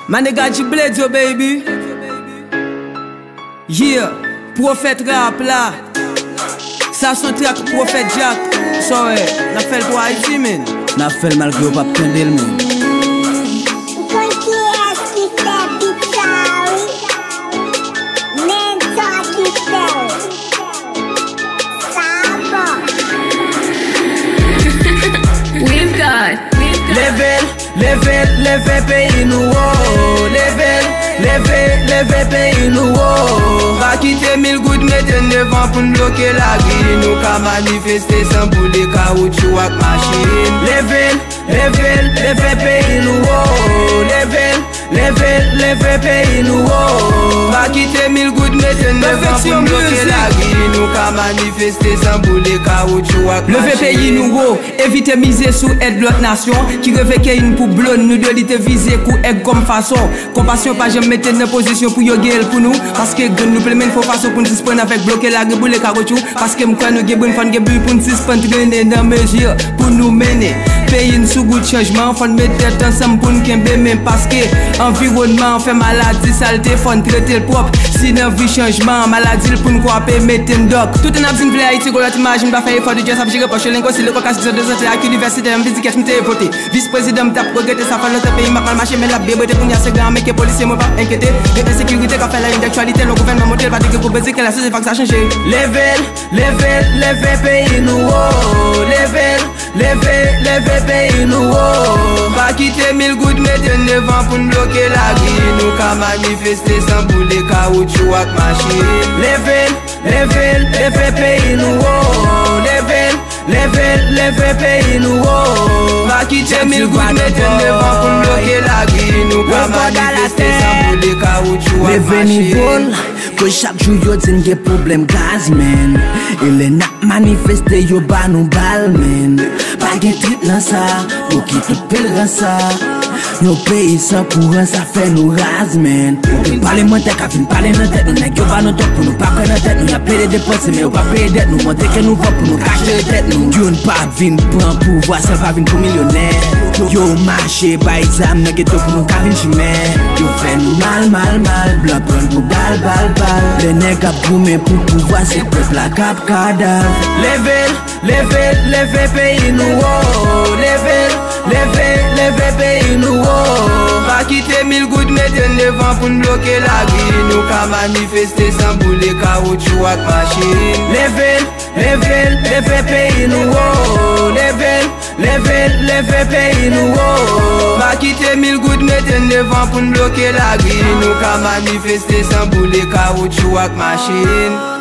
Manegaji Blade, yo baby. Yeah, prophète rap là. Ça son track prophète Jack. So n'a fait le droit ici, man. N'a fait le mal que pas prendre le monde. Leve pays nous leve pays nous va quitter 1000 gouttes mettez devant pour nous bloquer la grille nous ka manifester sans bouler caoutchouc ak machine leve pays nous leve pays nous va quitter 1000 gouttes mettez devant pour nous bloquer la grille nous ka manifester sans bouler caoutchouc ak machine leve pays nous éviter miser sous aide l'autre nation qui réveille une pour blonde nous doit te viser coup egg comme façon compassion pas jamais mettre dans position pour yo gueule pour nous parce que nous plein faut façon pour nous suspendre avec bloquer la boule caoutchouc parce que m'croit nous bonne fan but pour nous suspendre traîner dans mesure pour nous mener pays sous goût de changement faut mettre tête ensemble pour nous kembe même parce que environnement fait maladie saleté faut traiter le propre si dans vie changement maladie pour nous quoi mettre un doc tout un absent vle Haïti ko l'autre image m'pa faire effort de just gérer poche lingo si le cocasse de santé à l'université en physique m'te voté vice-président t'a regretté ça fait notre pays m'a mal marché mais la bébé de pour c'est grand mais que policier moi pas inquiété de sécurité qu'a fait la une d'actualité le gouvernement monté va dire que pour baiser que la société va que ça changer leve pays nous leve pays nous va quitter 1000 gouttes mettez devant pour nous bloquer la grille nous ka manifester sans bouler caoutchouc ak machine leve pays nous leve pays nous va quitter 1000 gouttes mettez devant pour nous bloquer la grille nous ka manifester sans bouler caoutchouc ak machine que chaque jour yo din gen problème gaz man il est n'a manifester yo ba nou bal man pas gen trip nan ça pour qui tout pèlerin ça nos pays sans courant ça fait nous ras man parlementaire ka fin parler dans tête nous nèg yo ba nous top pour nous pas connaître tête nous y a plein de dépenses mais on pas payer dette nous monter que nous va pour nous cacher tête nous Dieu pas vinn prend pouvoir ça va vinn pour millionnaire yo marché ba exam nèg to pour nous ka vinn chimère yo fait nous mal blanc prendre pour bal les nèg a boumé pour pouvoir c'est peuple la cap cadavre leve pays nous leve pays nous va quitter 1000 gouttes mettez devant pour nous bloquer la grille nous ka manifester sans bouler caoutchouc ak machine leve pays nous leve pays nous va quitter 1000 gouttes mettez devant pour nous bloquer la grille nous ka manifester sans bouler caoutchouc ak machine